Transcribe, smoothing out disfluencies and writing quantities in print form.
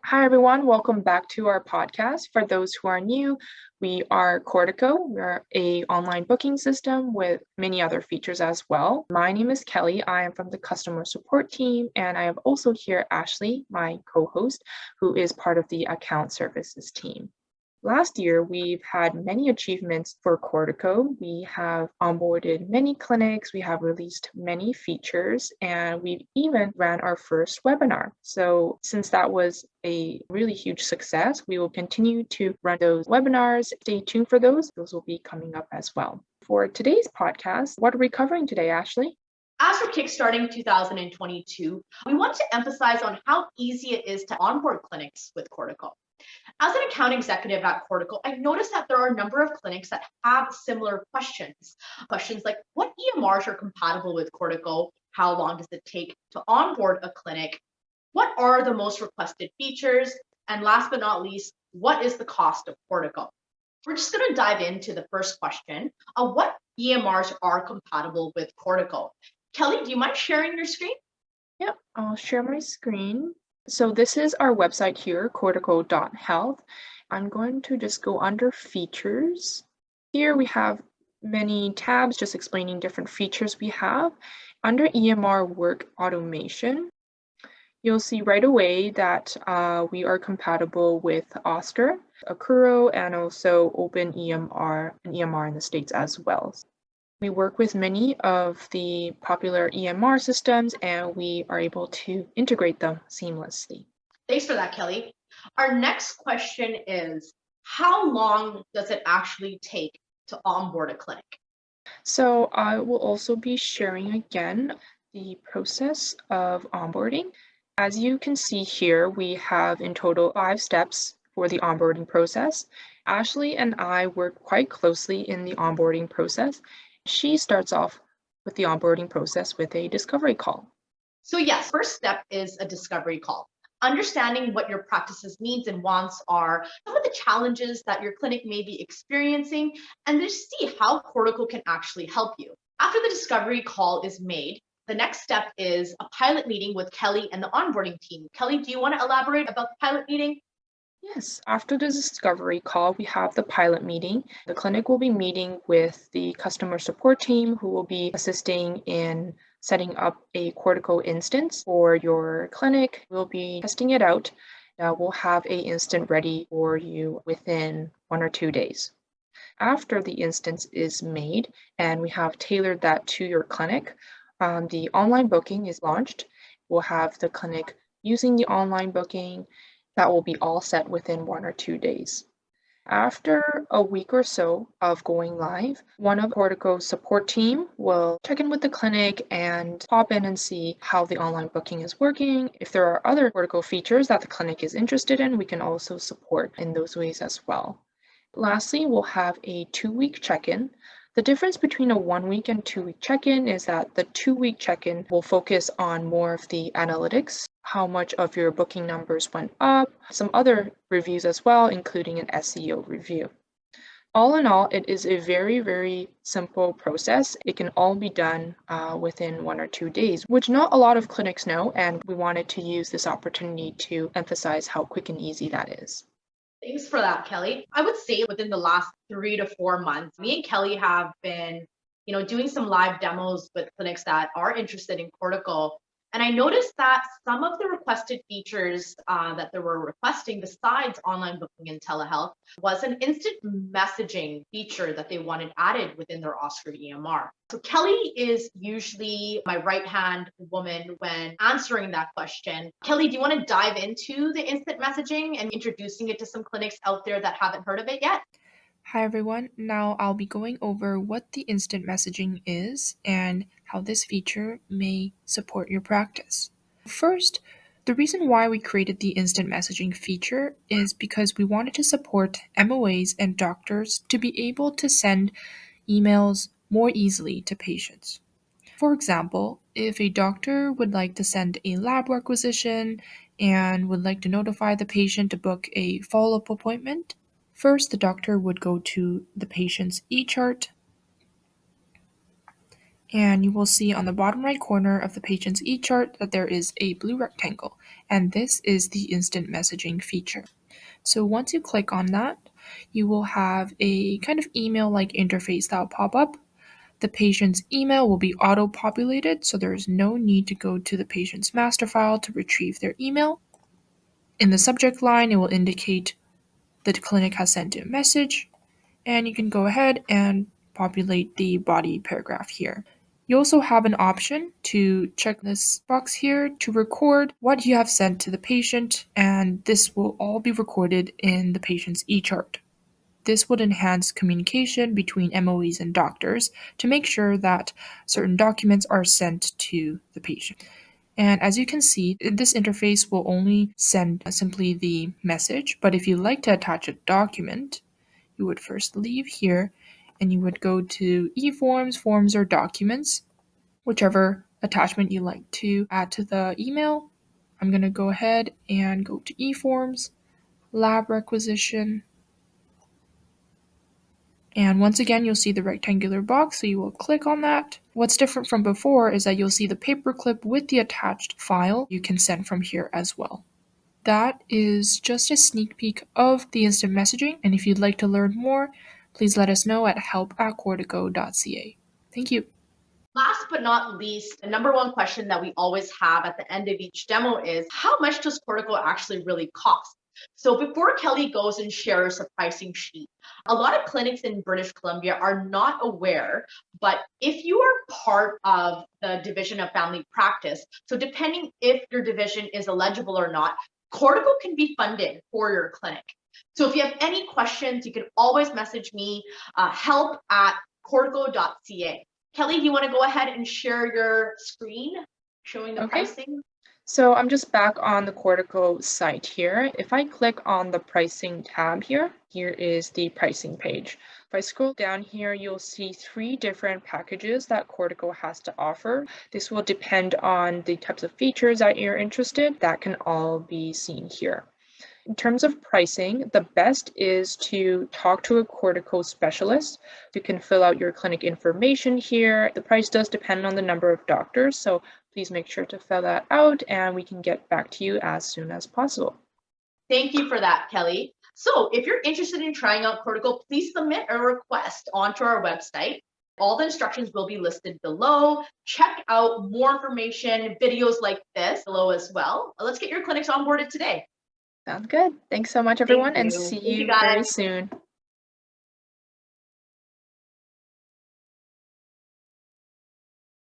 Hi, everyone. Welcome back to our podcast. For those who are new, we are Cortico. We're a online booking system with many other features as well. My name is Kelly. I am from the customer support team, and I have also here Ashley, my co-host, who is part of the account services team. Last year, we've had many achievements for Cortico. We have onboarded many clinics, we have released many features, and we've even ran our first webinar. So since that was a really huge success, we will continue to run those webinars. Stay tuned for those. Those will be coming up as well. For today's podcast, what are we covering today, Ashley? As for Kickstarting 2022, we want to emphasize on how easy it is to onboard clinics with Cortico. As an account executive at Cortico, I noticed that there are a number of clinics that have similar questions. Questions like, what EMRs are compatible with Cortico? How long does it take to onboard a clinic? What are the most requested features? And last but not least, what is the cost of Cortico? We're just going to dive into the first question of what EMRs are compatible with Cortico. Kelly, do you mind sharing your screen? Yep, I'll share my screen. So this is our website here, cortico.health. I'm going to just go under features. Here we have many tabs just explaining different features we have. Under EMR work automation, you'll see right away that we are compatible with Oscar, Akuro, and also Open EMR, an EMR in the States as well. We work with many of the popular EMR systems, and we are able to integrate them seamlessly. Thanks for that, Kelly. Our next question is, how long does it actually take to onboard a clinic? So I will also be sharing again the process of onboarding. As you can see here, we have in total 5 steps for the onboarding process. Ashley and I work quite closely in the onboarding process. She starts off with the onboarding process with a discovery call. So yes, first step is a discovery call. Understanding what your practice's needs and wants are, some of the challenges that your clinic may be experiencing, and just see how Cortico can actually help you. After the discovery call is made, the next step is a pilot meeting with Kelly and the onboarding team. Kelly, do you want to elaborate about the pilot meeting? Yes, after the discovery call, we have the pilot meeting. The clinic will be meeting with the customer support team who will be assisting in setting up a Cortico instance for your clinic. We'll be testing it out. We'll have an instance ready for you within 1 or 2 days. After the instance is made and we have tailored that to your clinic, the online booking is launched. We'll have the clinic using the online booking. That will be all set within 1 or 2 days. After a week or so of going live, one of Cortico's support team will check in with the clinic and pop in and see how the online booking is working. If there are other Cortico features that the clinic is interested in, we can also support in those ways as well. Lastly, we'll have a 2-week check-in. The difference between a 1-week and 2-week check-in is that the 2-week check-in will focus on more of the analytics, how much of your booking numbers went up, some other reviews as well, including an SEO review. All in all, it is a very, very simple process. It can all be done within 1 or 2 days, which not a lot of clinics know, and we wanted to use this opportunity to emphasize how quick and easy that is. Thanks for that, Kelly. I would say within the last 3 to 4 months, me and Kelly have been, doing some live demos with clinics that are interested in Cortico. And I noticed that some of the requested features that they were requesting besides online booking and telehealth was an instant messaging feature that they wanted added within their Oscar EMR. So Kelly is usually my right-hand woman when answering that question. Kelly, do you want to dive into the instant messaging and introducing it to some clinics out there that haven't heard of it yet? Hi everyone, now I'll be going over what the instant messaging is and how this feature may support your practice. First, the reason why we created the instant messaging feature is because we wanted to support MOAs and doctors to be able to send emails more easily to patients. For example, if a doctor would like to send a lab requisition and would like to notify the patient to book a follow-up appointment, first, the doctor would go to the patient's e-chart And you will see on the bottom right corner of the patient's e-chart that there is a blue rectangle, and this is the instant messaging feature. So once you click on that, you will have a kind of email-like interface that will pop up. The patient's email will be auto-populated, so there is no need to go to the patient's master file to retrieve their email. In the subject line, it will indicate the clinic has sent a message, and you can go ahead and populate the body paragraph here. You also have an option to check this box here to record what you have sent to the patient, and this will all be recorded in the patient's e-chart. This would enhance communication between MOEs and doctors to make sure that certain documents are sent to the patient. And as you can see, this interface will only send simply the message, but if you'd like to attach a document, you would first leave here and you would go to eForms, Forms, or Documents, whichever attachment you like to add to the email. I'm going to go ahead and go to eForms, Lab Requisition, and once again, you'll see the rectangular box, so you will click on that. What's different from before is that you'll see the paperclip with the attached file you can send from here as well. That is just a sneak peek of the instant messaging, and if you'd like to learn more, please let us know at help@cortico.ca. Thank you. Last but not least, the number one question that we always have at the end of each demo is, how much does Cortico actually really cost? So before Kelly goes and shares a pricing sheet, a lot of clinics in British Columbia are not aware, but if you are part of the division of family practice, so depending if your division is eligible or not, Cortico can be funded for your clinic. So if you have any questions, you can always message me, help@cortico.ca. Kelly, do you want to go ahead and share your screen showing the pricing? So I'm just back on the Cortico site here. If I click on the pricing tab here, here is the pricing page. If I scroll down here, you'll see 3 different packages that Cortico has to offer. This will depend on the types of features that you're interested. That can all be seen here. In terms of pricing, the best is to talk to a Cortico specialist. You can fill out your clinic information here. The price does depend on the number of doctors, so please make sure to fill that out and we can get back to you as soon as possible. Thank you for that, Kelly. So if you're interested in trying out Cortico, please submit a request onto our website. All the instructions will be listed below. Check out more information, videos like this below as well. Let's get your clinics onboarded today. Sounds good. Thanks so much, everyone, and you. see Thank you, you very guys. soon.